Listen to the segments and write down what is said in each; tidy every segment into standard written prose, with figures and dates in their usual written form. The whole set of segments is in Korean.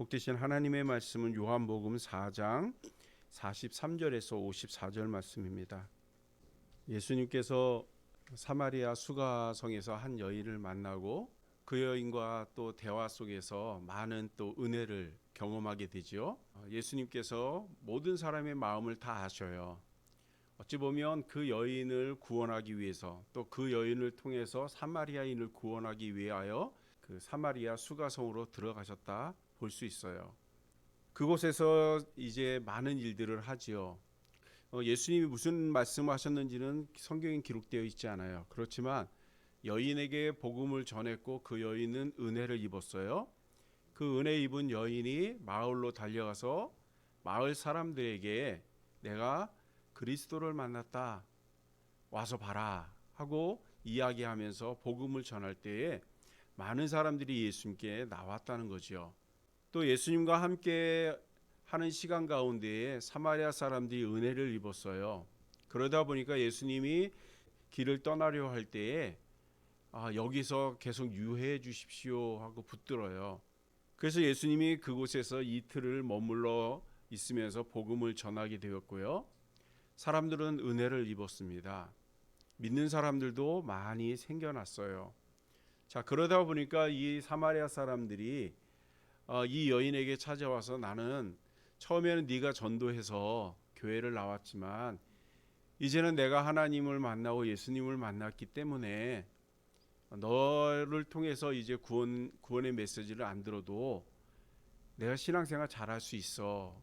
복되신 하나님의 말씀은 요한복음 4장 43절에서 54절 말씀입니다. 예수님께서 사마리아 수가성에서 한 여인을 만나고 그 여인과 또 대화 속에서 많은 또 은혜를 경험하게 되죠. 예수님께서 모든 사람의 마음을 다 아셔요. 어찌 보면 그 여인을 구원하기 위해서 또 그 여인을 통해서 사마리아인을 구원하기 위하여 그 사마리아 수가성으로 들어가셨다 볼 수 있어요. 그곳에서 이제 많은 일들을 하지요. 예수님이 무슨 말씀하셨는지는 성경에 기록되어 있지 않아요. 그렇지만 여인에게 복음을 전했고 그 여인은 은혜를 입었어요. 그 은혜 입은 여인이 마을로 달려가서 마을 사람들에게 내가 그리스도를 만났다, 와서 봐라 하고 이야기하면서 복음을 전할 때에 많은 사람들이 예수님께 나왔다는 거죠. 또 예수님과 함께 하는 시간 가운데에 사마리아 사람들이 은혜를 입었어요. 그러다 보니까 예수님이 길을 떠나려 할 때에 여기서 계속 유해해 주십시오 하고 붙들어요. 그래서 예수님이 그곳에서 이틀을 머물러 있으면서 복음을 전하게 되었고요. 사람들은 은혜를 입었습니다. 믿는 사람들도 많이 생겨났어요. 자, 그러다 보니까 이 사마리아 사람들이 이 여인에게 찾아와서 나는 처음에는 네가 전도해서 교회를 나왔지만 이제는 내가 하나님을 만나고 예수님을 만났기 때문에 너를 통해서 이제 구원의 메시지를 안 들어도 내가 신앙생활 잘할 수 있어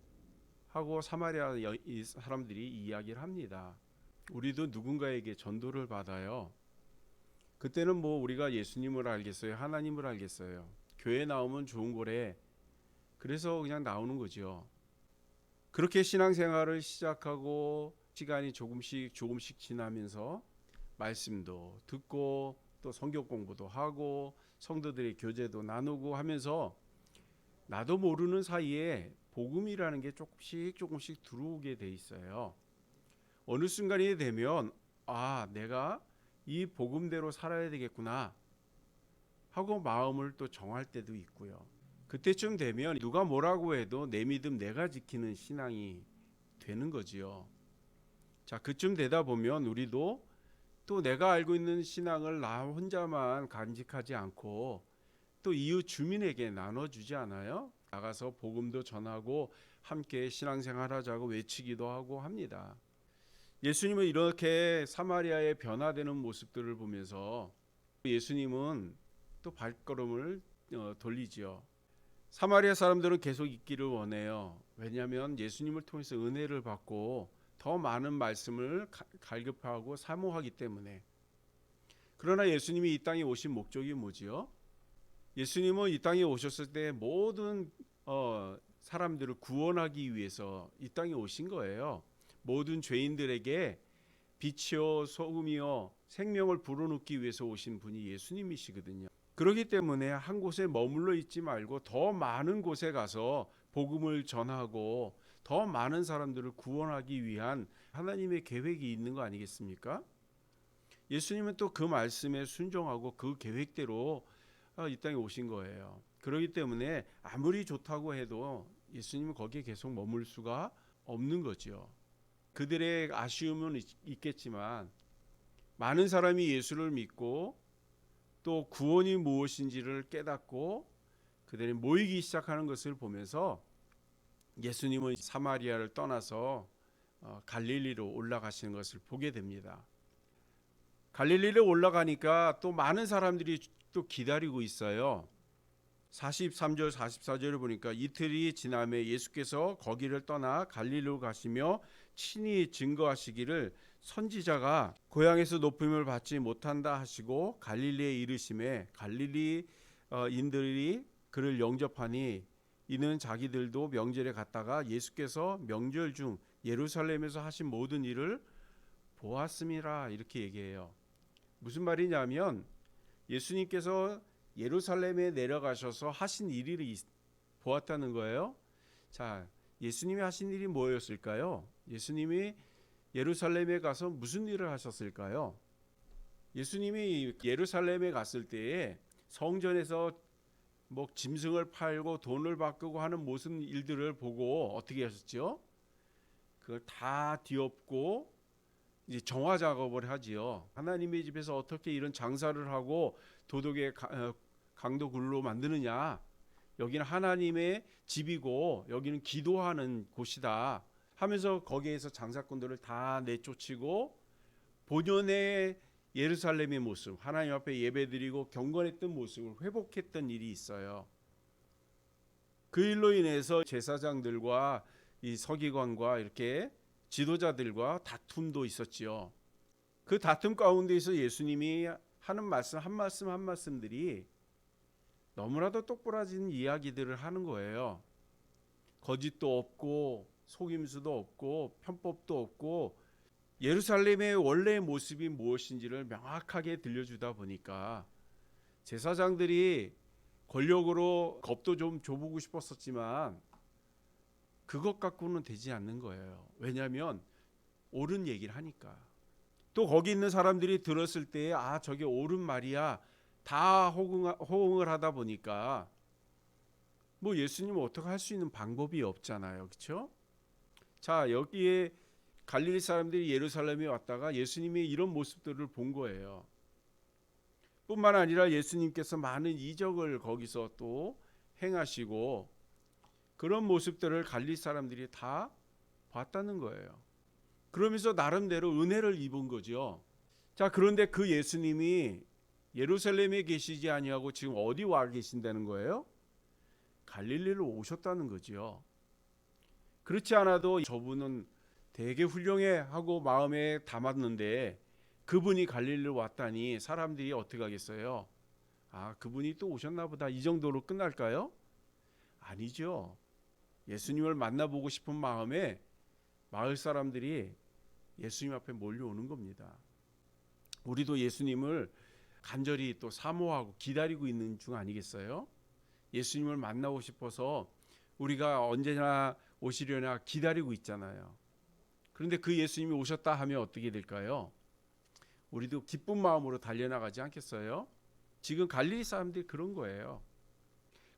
하고 사마리아 사람들이 이야기를 합니다. 우리도 누군가에게 전도를 받아요. 그때는 뭐 우리가 예수님을 알겠어요? 하나님을 알겠어요? 교회 나오면 좋은 거래. 그래서 그냥 나오는 거죠. 그렇게 신앙생활을 시작하고 시간이 조금씩 지나면서 말씀도 듣고 또 성경 공부도 하고 성도들의 교제도 나누고 하면서 나도 모르는 사이에 복음이라는 게 조금씩 들어오게 돼 있어요. 어느 순간이 되면 내가 이 복음대로 살아야 되겠구나 하고 마음을 또 정할 때도 있고요. 그때쯤 되면 누가 뭐라고 해도 내 믿음 내가 지키는 신앙이 되는 거지요. 자, 그쯤 되다 보면 우리도 또 내가 알고 있는 신앙을 나 혼자만 간직하지 않고 또 이웃 주민에게 나눠주지 않아요? 나가서 복음도 전하고 함께 신앙생활하자고 외치기도 하고 합니다. 예수님은 이렇게 사마리아의 변화되는 모습들을 보면서 예수님은 또 발걸음을 돌리지요. 사마리아 사람들은 계속 있기를 원해요. 왜냐하면 예수님을 통해서 은혜를 받고 더 많은 말씀을 갈급하고 사모하기 때문에. 그러나 예수님이 이 땅에 오신 목적이 뭐지요? 예수님은 이 땅에 오셨을 때 모든 사람들을 구원하기 위해서 이 땅에 오신 거예요. 모든 죄인들에게 빛이요 소금이요 생명을 불어넣기 위해서 오신 분이 예수님이시거든요. 그렇기 때문에 한 곳에 머물러 있지 말고 더 많은 곳에 가서 복음을 전하고 더 많은 사람들을 구원하기 위한 하나님의 계획이 있는 거 아니겠습니까? 예수님은 또 그 말씀에 순종하고 그 계획대로 이 땅에 오신 거예요. 그렇기 때문에 아무리 좋다고 해도 예수님은 거기에 계속 머물 수가 없는 거죠. 그들의 아쉬움은 있겠지만 많은 사람이 예수를 믿고 또 구원이 무엇인지를 깨닫고 그들이 모이기 시작하는 것을 보면서 예수님은 사마리아를 떠나서 갈릴리로 올라가시는 것을 보게 됩니다. 갈릴리로 올라가니까 또 많은 사람들이 또 기다리고 있어요. 43절 44절을 보니까 이틀이 지남에 예수께서 거기를 떠나 갈릴리로 가시며 친히 증거하시기를 선지자가 고향에서 높임을 받지 못한다 하시고 갈릴리에 이르심에 갈릴리인들이 그를 영접하니 이는 자기들도 명절에 갔다가 예수께서 명절 중 예루살렘에서 하신 모든 일을 보았음이라 이렇게 얘기해요. 무슨 말이냐면 예수님께서 예루살렘에 내려가셔서 하신 일을 보았다는 거예요. 자, 예수님이 하신 일이 뭐였을까요? 예수님이 예루살렘에 가서 무슨 일을 하셨을까요? 예수님이 예루살렘에 갔을 때에 성전에서 뭐 짐승을 팔고 돈을 바꾸고 하는 모든 일들을 보고 어떻게 하셨죠? 그걸 다 뒤엎고 이제 정화 작업을 하지요. 하나님의 집에서 어떻게 이런 장사를 하고 도덕의 강도 글로 만드느냐? 여기는 하나님의 집이고 여기는 기도하는 곳이다 하면서 거기에서 장사꾼들을 다 내쫓이고 본연의 예루살렘의 모습, 하나님 앞에 예배드리고 경건했던 모습을 회복했던 일이 있어요. 그 일로 인해서 제사장들과 이 서기관과 이렇게 지도자들과 다툼도 있었지요. 그 다툼 가운데에서 예수님이 하는 말씀 한 말씀 한 말씀들이 너무나도 똑부러진 이야기들을 하는 거예요. 거짓도 없고 속임수도 없고 편법도 없고 예루살렘의 원래의 모습이 무엇인지를 명확하게 들려주다 보니까 제사장들이 권력으로 겁도 좀 줘보고 싶었었지만 그것 갖고는 되지 않는 거예요. 왜냐하면 옳은 얘기를 하니까. 또 거기 있는 사람들이 들었을 때 아 저게 옳은 말이야 다 호응을 하다 보니까 뭐 예수님은 어떻게 할 수 있는 방법이 없잖아요. 그렇죠? 자, 여기에 갈릴리 사람들이 예루살렘에 왔다가 예수님이 이런 모습들을 본 거예요. 뿐만 아니라 예수님께서 많은 이적을 거기서 또 행하시고 그런 모습들을 갈릴리 사람들이 다 봤다는 거예요. 그러면서 나름대로 은혜를 입은 거죠. 자, 그런데 그 예수님이 예루살렘에 계시지 아니하고 지금 어디 와 계신다는 거예요? 갈릴리로 오셨다는 거죠. 그렇지 않아도 저분은 되게 훌륭해 하고 마음에 담았는데 그분이 갈릴리로 왔다니 사람들이 어떻게 하겠어요? 아, 그분이 또 오셨나 보다 이 정도로 끝날까요? 아니죠. 예수님을 만나보고 싶은 마음에 마을 사람들이 예수님 앞에 몰려오는 겁니다. 우리도 예수님을 간절히 또 사모하고 기다리고 있는 중 아니겠어요? 예수님을 만나고 싶어서 우리가 언제나 오시려나 기다리고 있잖아요. 그런데 그 예수님이 오셨다 하면 어떻게 될까요? 우리도 기쁜 마음으로 달려나가지 않겠어요? 지금 갈릴리 사람들이 그런 거예요.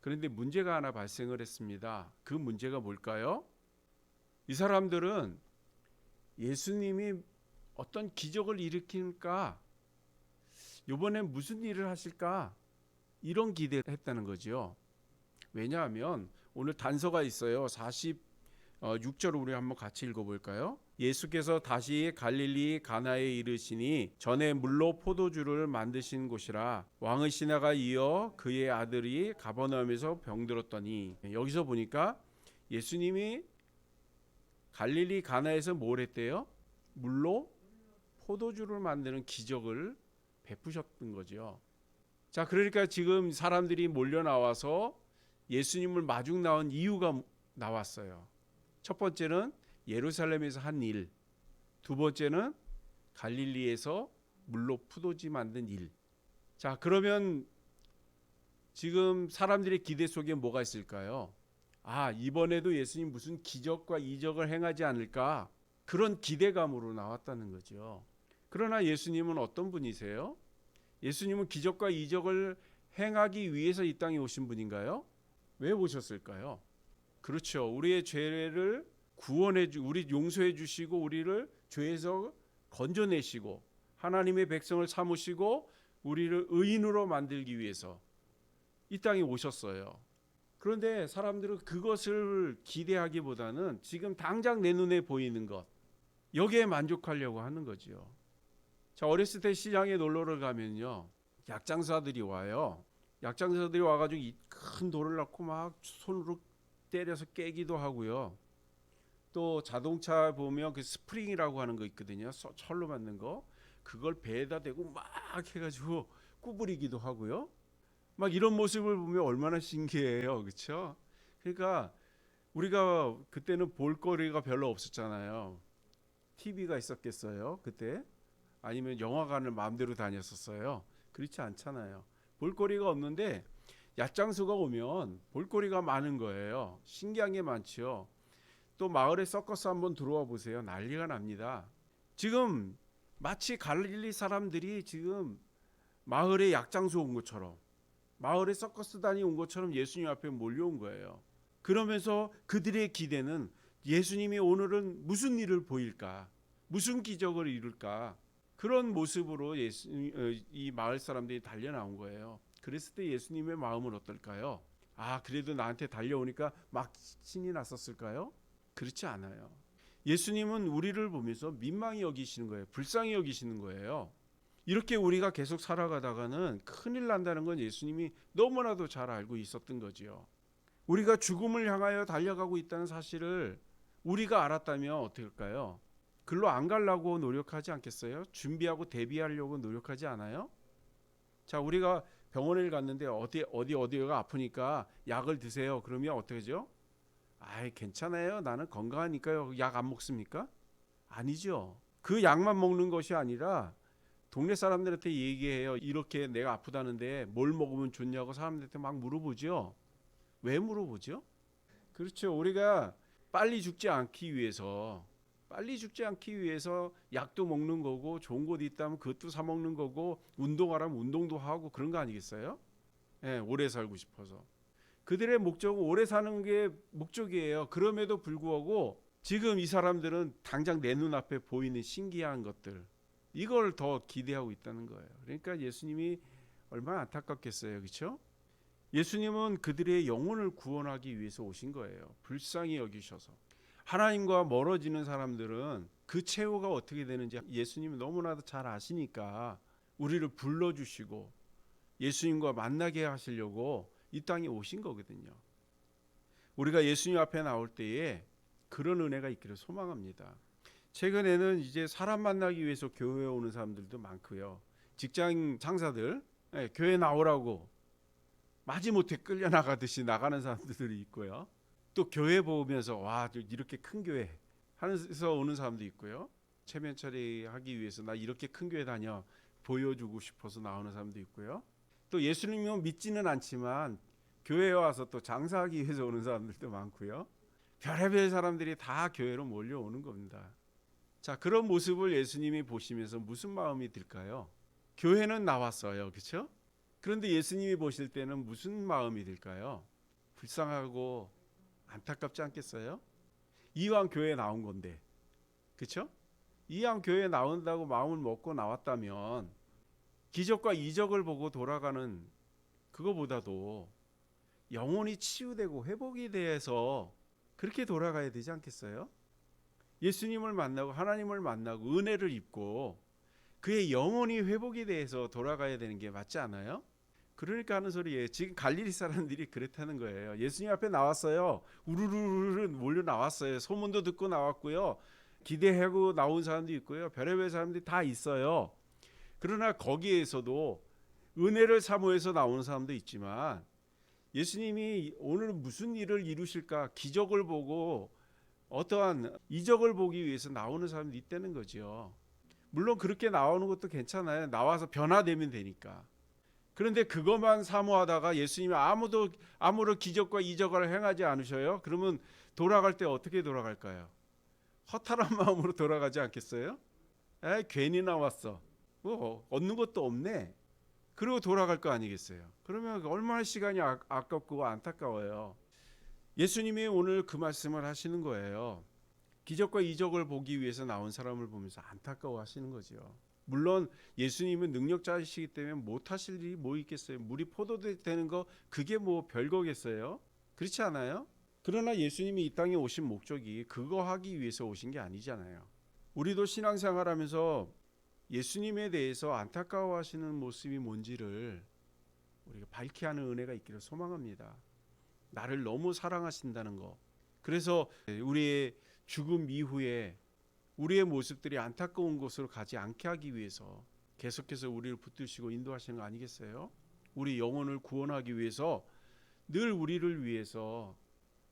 그런데 문제가 하나 발생을 했습니다. 그 문제가 뭘까요? 이 사람들은 예수님이 어떤 기적을 일으킬까? 이번엔 무슨 일을 하실까? 이런 기대를 했다는 거죠. 왜냐하면 오늘 단서가 있어요. 46절을 우리 한번 같이 읽어볼까요? 예수께서 다시 갈릴리 가나에 이르시니 전에 물로 포도주를 만드신 곳이라 왕의 신하가 이어 그의 아들이 가버나움에서 병들었더니 여기서 보니까 예수님이 갈릴리 가나에서 뭘 했대요? 물로 포도주를 만드는 기적을 베푸셨던 거죠. 자, 그러니까 지금 사람들이 몰려 나와서 예수님을 마중 나온 이유가 나왔어요. 첫 번째는 예루살렘에서 한 일, 두 번째는 갈릴리에서 물로 포도주 만든 일. 자, 그러면 지금 사람들의 기대 속에 뭐가 있을까요? 아, 이번에도 예수님 무슨 기적과 이적을 행하지 않을까? 그런 기대감으로 나왔다는 거죠. 그러나 예수님은 어떤 분이세요? 예수님은 기적과 이적을 행하기 위해서 이 땅에 오신 분인가요? 왜 오셨을까요? 그렇죠. 우리의 죄를 우리 용서해 주시고 우리를 죄에서 건져내시고 하나님의 백성을 삼으시고 우리를 의인으로 만들기 위해서 이 땅에 오셨어요. 그런데 사람들은 그것을 기대하기보다는 지금 당장 내 눈에 보이는 것 여기에 만족하려고 하는 거죠. 자, 어렸을 때 시장에 놀러를 가면요, 약장사들이 와요. 약장사들이 와가지고 이 큰 돌을 갖고 막 손으로 때려서 깨기도 하고요. 또 자동차 보면 그 스프링이라고 하는 거 있거든요. 철로 만든 거. 그걸 배에다 대고 막 해가지고 구부리기도 하고요. 막 이런 모습을 보면 얼마나 신기해요. 그렇죠? 그러니까 우리가 그때는 볼거리가 별로 없었잖아요. TV가 있었겠어요, 그때? 아니면 영화관을 마음대로 다녔었어요. 그렇지 않잖아요. 볼거리가 없는데 얕장수가 오면 볼거리가 많은 거예요. 신기한 게 많죠. 또 마을에 서커스 한번 들어와 보세요. 난리가 납니다. 지금 마치 갈릴리 사람들이 지금 마을에 약장수 온 것처럼 마을에 서커스단이 온 것처럼 예수님 앞에 몰려온 거예요. 그러면서 그들의 기대는 예수님이 오늘은 무슨 일을 보일까? 무슨 기적을 이룰까? 그런 모습으로 이 마을 사람들이 달려나온 거예요. 그랬을 때 예수님의 마음은 어떨까요? 아, 그래도 나한테 달려오니까 막 신이 났었을까요? 그렇지 않아요. 예수님은 우리를 보면서 민망히 여기시는 거예요. 불쌍히 여기시는 거예요. 이렇게 우리가 계속 살아가다가는 큰일 난다는 건 예수님이 너무나도 잘 알고 있었던 거지요. 우리가 죽음을 향하여 달려가고 있다는 사실을 우리가 알았다면 어떻게 할까요? 글로 안 가려고 노력하지 않겠어요? 준비하고 대비하려고 노력하지 않아요? 자, 우리가 병원에 갔는데 어디가 아프니까 약을 드세요. 그러면 어떻게 하죠? 아이, 괜찮아요. 나는 건강하니까요. 약 안 먹습니까? 아니죠. 그 약만 먹는 것이 아니라 동네 사람들한테 얘기해요. 이렇게 내가 아프다는데 뭘 먹으면 좋냐고 사람들한테 막 물어보죠. 왜 물어보죠? 그렇죠. 우리가 빨리 죽지 않기 위해서 약도 먹는 거고, 좋은 곳 있다면 그것도 사 먹는 거고, 운동하라면 운동도 하고 그런 거 아니겠어요? 예, 오래 살고 싶어서. 그들의 목적은 오래 사는 게 목적이에요. 그럼에도 불구하고 지금 이 사람들은 당장 내 눈앞에 보이는 신기한 것들, 이걸 더 기대하고 있다는 거예요. 그러니까 예수님이 얼마나 안타깝겠어요. 그렇죠? 예수님은 그들의 영혼을 구원하기 위해서 오신 거예요. 불쌍히 여기셔서. 하나님과 멀어지는 사람들은 그 최후가 어떻게 되는지 예수님이 너무나도 잘 아시니까 우리를 불러주시고 예수님과 만나게 하시려고 이 땅에 오신 거거든요. 우리가 예수님 앞에 나올 때에 그런 은혜가 있기를 소망합니다. 최근에는 이제 사람 만나기 위해서 교회에 오는 사람들도 많고요. 직장 상사들 교회 나오라고 마지못해 끌려나가듯이 나가는 사람들이 있고요. 또 교회 보면서 와, 이렇게 큰 교회 하면서 오는 사람도 있고요. 체면 처리하기 위해서 나 이렇게 큰 교회 다녀 보여주고 싶어서 나오는 사람도 있고요. 또 예수님을 믿지는 않지만 교회에 와서 또 장사하기 위해서 오는 사람들도 많고요. 별의별 사람들이 다 교회로 몰려오는 겁니다. 자, 그런 모습을 예수님이 보시면서 무슨 마음이 들까요? 교회는 나왔어요. 그렇죠? 그런데 예수님이 보실 때는 무슨 마음이 들까요? 불쌍하고 안타깝지 않겠어요? 이왕 교회에 나온 건데. 그렇죠? 이왕 교회에 나온다고 마음을 먹고 나왔다면 기적과 이적을 보고 돌아가는 그거보다도 영혼이 치유되고 회복이 돼서 그렇게 돌아가야 되지 않겠어요? 예수님을 만나고 하나님을 만나고 은혜를 입고 그의 영혼이 회복이 돼서 돌아가야 되는 게 맞지 않아요? 그러니까 하는 소리예요. 지금 갈릴리 사람들이 그렇다는 거예요. 예수님 앞에 나왔어요. 우르르르 몰려 나왔어요. 소문도 듣고 나왔고요. 기대하고 나온 사람도 있고요. 별의별 사람들이 다 있어요. 그러나 거기에서도 은혜를 사모해서 나오는 사람도 있지만 예수님이 오늘 무슨 일을 이루실까 기적을 보고 어떠한 이적을 보기 위해서 나오는 사람도 있다는 거죠. 물론 그렇게 나오는 것도 괜찮아요. 나와서 변화되면 되니까. 그런데 그것만 사모하다가 예수님이 아무런 기적과 이적을 행하지 않으셔요. 그러면 돌아갈 때 어떻게 돌아갈까요? 허탈한 마음으로 돌아가지 않겠어요? 괜히 나왔어. 뭐 얻는 것도 없네. 그리고 돌아갈 거 아니겠어요? 그러면 얼마나 시간이 아깝고 안타까워요. 예수님이 오늘 그 말씀을 하시는 거예요. 기적과 이적을 보기 위해서 나온 사람을 보면서 안타까워 하시는 거죠. 물론 예수님은 능력자이시기 때문에 못하실 일이 뭐 있겠어요. 물이 포도되는 거 그게 뭐 별거겠어요. 그렇지 않아요? 그러나 예수님이 이 땅에 오신 목적이 그거 하기 위해서 오신 게 아니잖아요. 우리도 신앙생활하면서 예수님에 대해서 안타까워하시는 모습이 뭔지를 우리가 밝히 하는 은혜가 있기를 소망합니다. 나를 너무 사랑하신다는 거. 그래서 우리의 죽음 이후에 우리의 모습들이 안타까운 곳으로 가지 않게 하기 위해서 계속해서 우리를 붙드시고 인도하시는 거 아니겠어요? 우리 영혼을 구원하기 위해서 늘 우리를 위해서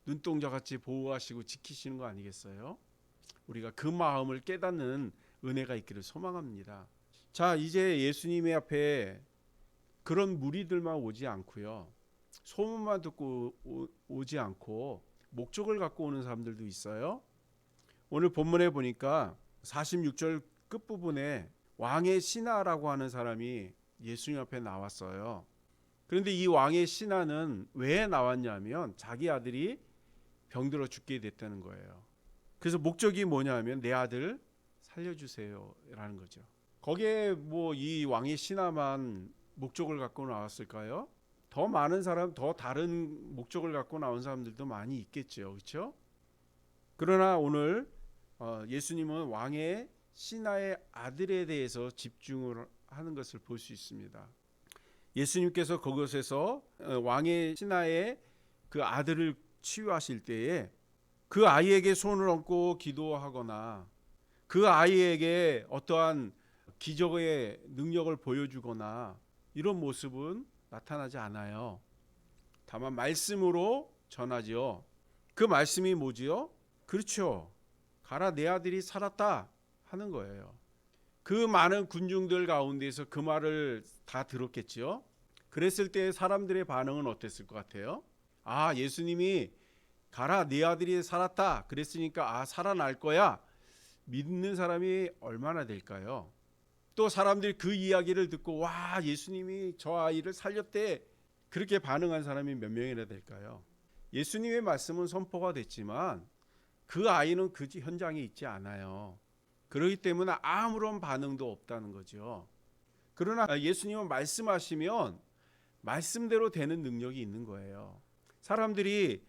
눈동자같이 보호하시고 지키시는 거 아니겠어요? 우리가 그 마음을 깨닫는 은혜가 있기를 소망합니다. 자, 이제 예수님의 앞에 그런 무리들만 오지 않고요. 소문만 듣고 오지 않고 목적을 갖고 오는 사람들도 있어요. 오늘 본문에 보니까 46절 끝부분에 왕의 신하라고 하는 사람이 예수님 앞에 나왔어요. 그런데 이 왕의 신하는 왜 나왔냐면 자기 아들이 병들어 죽게 됐다는 거예요. 그래서 목적이 뭐냐면 내 아들 살려주세요라는 거죠. 거기에 뭐 이 왕의 신하만 목적을 갖고 나왔을까요? 더 많은 사람, 더 다른 목적을 갖고 나온 사람들도 많이 있겠죠, 그렇죠? 그러나 오늘 예수님은 왕의 신하의 아들에 대해서 집중을 하는 것을 볼 수 있습니다. 예수님께서 그곳에서 왕의 신하의 그 아들을 치유하실 때에 그 아이에게 손을 얹고 기도하거나 그 아이에게 어떠한 기적의 능력을 보여주거나 이런 모습은 나타나지 않아요. 다만 말씀으로 전하지요. 그 말씀이 뭐지요? 그렇죠. 가라, 내 아들이 살았다 하는 거예요. 그 많은 군중들 가운데서 그 말을 다 들었겠지요. 그랬을 때 사람들의 반응은 어땠을 것 같아요? 아, 예수님이 가라, 네 아들이 살았다 그랬으니까 살아날 거야 믿는 사람이 얼마나 될까요? 또 사람들이 그 이야기를 듣고 와, 예수님이 저 아이를 살렸대 그렇게 반응한 사람이 몇 명이나 될까요? 예수님의 말씀은 선포가 됐지만 그 아이는 그 현장에 있지 않아요. 그렇기 때문에 아무런 반응도 없다는 거죠. 그러나 예수님은 말씀하시면 말씀대로 되는 능력이 있는 거예요. 사람들이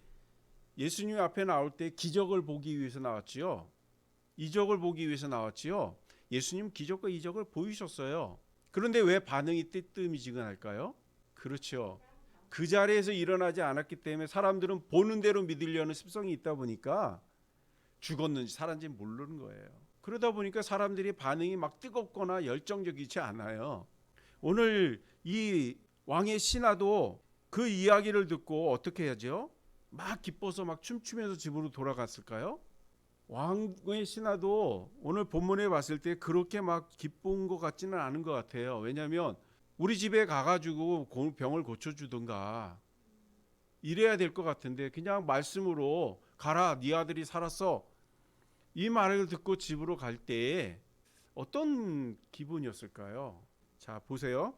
예수님 앞에 나올 때 기적을 보기 위해서 나왔지요. 이적을 보기 위해서 나왔지요. 예수님 기적과 이적을 보이셨어요. 그런데 왜 반응이 뜨뜨미지근할까요? 그렇죠. 그 자리에서 일어나지 않았기 때문에 사람들은 보는 대로 믿으려는 습성이 있다 보니까 죽었는지 살았는지 모르는 거예요. 그러다 보니까 사람들이 반응이 막 뜨겁거나 열정적이지 않아요. 오늘 이 왕의 신하도 그 이야기를 듣고 어떻게 하죠? 막 기뻐서 막 춤추면서 집으로 돌아갔을까요? 왕의 신하도 오늘 본문에 봤을 때 그렇게 막 기쁜 것 같지는 않은 것 같아요. 왜냐하면 우리 집에 가가지고 병을 고쳐주든가 이래야 될 것 같은데 그냥 말씀으로 가라, 네 아들이 살았어 이 말을 듣고 집으로 갈 때 어떤 기분이었을까요? 자, 보세요.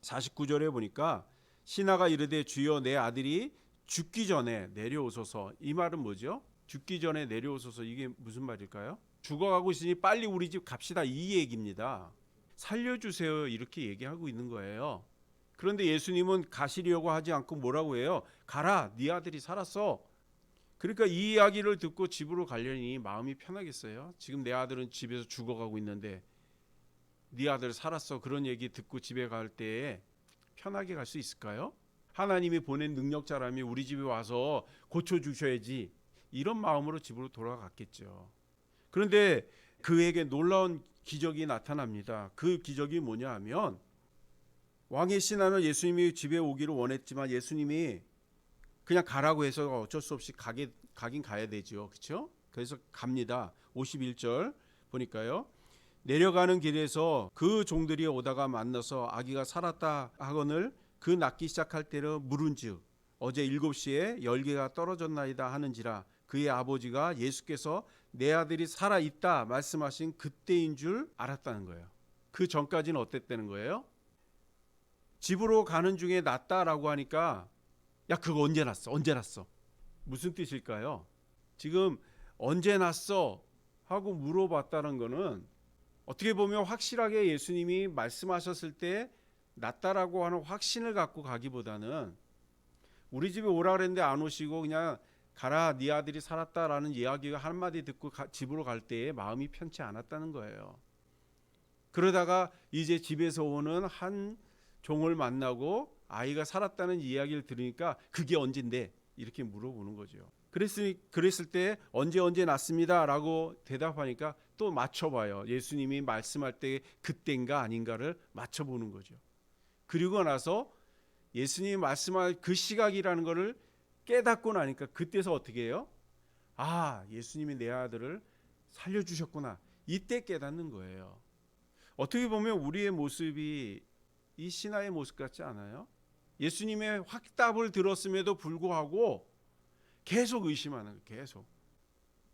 49절에 보니까 신하가 이르되 주여, 내 아들이 죽기 전에 내려오소서. 이 말은 뭐죠? 죽기 전에 내려오소서. 이게 무슨 말일까요? 죽어가고 있으니 빨리 우리 집 갑시다 이 얘기입니다. 살려주세요 이렇게 얘기하고 있는 거예요. 그런데 예수님은 가시려고 하지 않고 뭐라고 해요? 가라, 네 아들이 살았어. 그러니까 이 이야기를 듣고 집으로 가려니 마음이 편하겠어요? 지금 내 아들은 집에서 죽어가고 있는데 네 아들 살았어 그런 얘기 듣고 집에 갈 때 편하게 갈 수 있을까요? 하나님이 보낸 능력자라면 우리 집에 와서 고쳐주셔야지 이런 마음으로 집으로 돌아갔겠죠. 그런데 그에게 놀라운 기적이 나타납니다. 그 기적이 뭐냐 하면 왕의 신하는 예수님이 집에 오기를 원했지만 예수님이 그냥 가라고 해서 어쩔 수 없이 가긴 가야 되죠. 그렇죠? 그래서 갑니다. 51절 보니까요. 내려가는 길에서 그 종들이 오다가 만나서 아기가 살았다 하거늘 그 낳기 시작할 때로 물은즉 어제 7시에 열개가 떨어졌나이다 하는지라 그의 아버지가 예수께서 내 아들이 살아있다 말씀하신 그때인 줄 알았다는 거예요. 그 전까지는 어땠다는 거예요? 집으로 가는 중에 낳았다라고 하니까 야, 그거 언제 났어? 언제 났어? 무슨 뜻일까요? 지금 언제 났어? 하고 물어봤다는 거는 어떻게 보면 확실하게 예수님이 말씀하셨을 때 났다라고 하는 확신을 갖고 가기보다는 우리 집에 오라 그랬는데 안 오시고 그냥 가라, 네 아들이 살았다라는 이야기 한마디 듣고 집으로 갈 때에 마음이 편치 않았다는 거예요. 그러다가 이제 집에서 오는 한 종을 만나고 아이가 살았다는 이야기를 들으니까 그게 언젠데 이렇게 물어보는 거죠. 그랬을 때 언제 났습니다 라고 대답하니까 또 맞춰봐요. 예수님이 말씀할 때 그때인가 아닌가를 맞춰보는 거죠. 그리고 나서 예수님이 말씀할 그 시각이라는 것을 깨닫고 나니까 그때서 어떻게 해요? 아, 예수님이 내 아들을 살려주셨구나. 이때 깨닫는 거예요. 어떻게 보면 우리의 모습이 이 신하의 모습 같지 않아요? 예수님의 확답을 들었음에도 불구하고 계속 의심하는 거예요. 계속.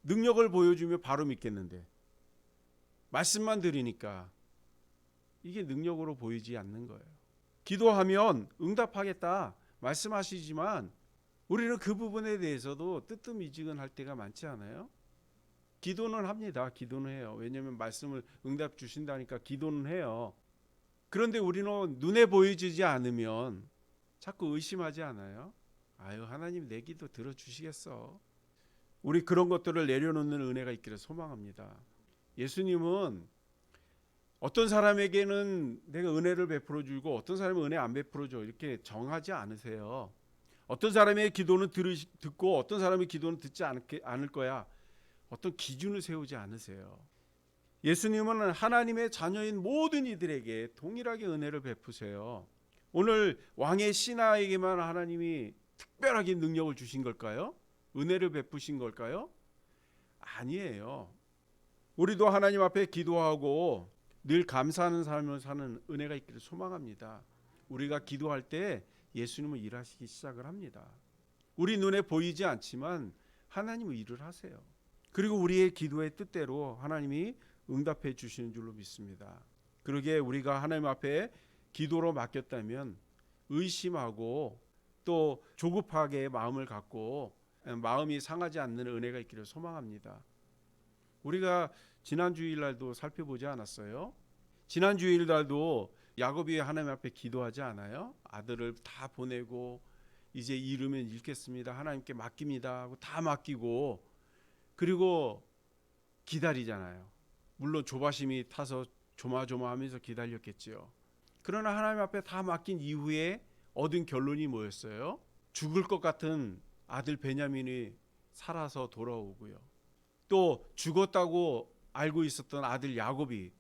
능력을 보여주면 바로 믿겠는데 말씀만 들으니까 이게 능력으로 보이지 않는 거예요. 기도하면 응답하겠다 말씀하시지만 우리는 그 부분에 대해서도 뜨뜻미지근할 때가 많지 않아요? 기도는 합니다. 기도는 해요. 왜냐하면 말씀을 응답 주신다니까 기도는 해요. 그런데 우리는 눈에 보여지지 않으면 자꾸 의심하지 않아요? 아유, 하나님 내 기도 들어주시겠어. 우리 그런 것들을 내려놓는 은혜가 있기를 소망합니다. 예수님은 어떤 사람에게는 내가 은혜를 베풀어 주고 어떤 사람은 은혜 안 베풀어 줘 이렇게 정하지 않으세요. 어떤 사람의 기도는 듣고 어떤 사람의 기도는 듣지 않을 거야. 어떤 기준을 세우지 않으세요. 예수님은 하나님의 자녀인 모든 이들에게 동일하게 은혜를 베푸세요. 오늘 왕의 신하에게만 하나님이 특별하게 능력을 주신 걸까요? 은혜를 베푸신 걸까요? 아니에요. 우리도 하나님 앞에 기도하고 늘 감사하는 삶을 사는 은혜가 있기를 소망합니다. 우리가 기도할 때 예수님은 일하시기 시작을 합니다. 우리 눈에 보이지 않지만 하나님은 일을 하세요. 그리고 우리의 기도의 뜻대로 하나님이 응답해 주시는 줄로 믿습니다. 그러기에 우리가 하나님 앞에 기도로 맡겼다면 의심하고 또 조급하게 마음을 갖고 마음이 상하지 않는 은혜가 있기를 소망합니다. 우리가 지난 주일날도 살펴보지 않았어요? 지난 주일날도 야곱이 하나님 앞에 기도하지 않아요? 아들을 다 보내고 이제 이르면 읽겠습니다. 하나님께 맡깁니다 하고 다 맡기고 그리고 기다리잖아요. 물론 조바심이 타서 조마조마하면서 기다렸겠지요. 그러나 하나님 앞에 다 맡긴 이후에 얻은 결론이 뭐였어요? 죽을 것 같은 아들 베냐민이 살아서 돌아오고요. 또 죽었다고 알고 있었던 아들 야곱이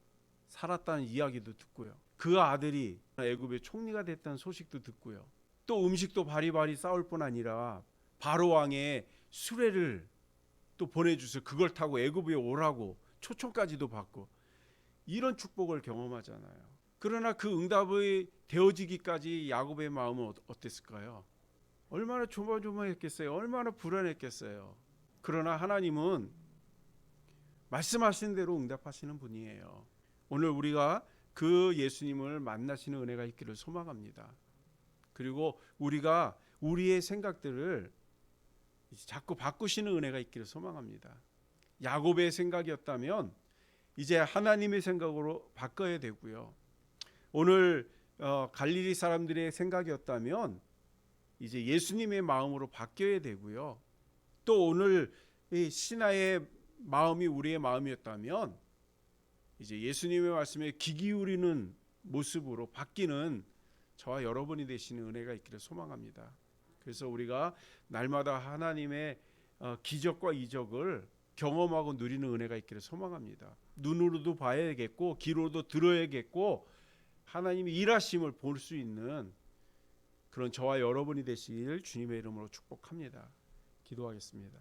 살았다는 이야기도 듣고요. 그 아들이 애굽의 총리가 됐다는 소식도 듣고요. 또 음식도 바리바리 싸울 뿐 아니라 바로 왕의 수레를 또 보내주세요. 그걸 타고 애굽에 오라고 초청까지도 받고 이런 축복을 경험하잖아요. 그러나 그 응답이 되어지기까지 야곱의 마음은 어땠을까요? 얼마나 조마조마했겠어요. 얼마나 불안했겠어요. 그러나 하나님은 말씀하신 대로 응답하시는 분이에요. 오늘 우리가 그 예수님을 만나시는 은혜가 있기를 소망합니다. 그리고 우리가 우리의 생각들을 자꾸 바꾸시는 은혜가 있기를 소망합니다. 야곱의 생각이었다면 이제 하나님의 생각으로 바꿔야 되고요. 오늘 갈릴리 사람들의 생각이었다면 이제 예수님의 마음으로 바뀌어야 되고요. 또 오늘 이 신하의 마음이 우리의 마음이었다면 이제 예수님의 말씀에 귀 기울이는 모습으로 바뀌는 저와 여러분이 되시는 은혜가 있기를 소망합니다. 그래서 우리가 날마다 하나님의 기적과 이적을 경험하고 누리는 은혜가 있기를 소망합니다. 눈으로도 봐야겠고 귀로도 들어야겠고 하나님이 일하심을 볼 수 있는 그런 저와 여러분이 되시길 주님의 이름으로 축복합니다. 기도하겠습니다.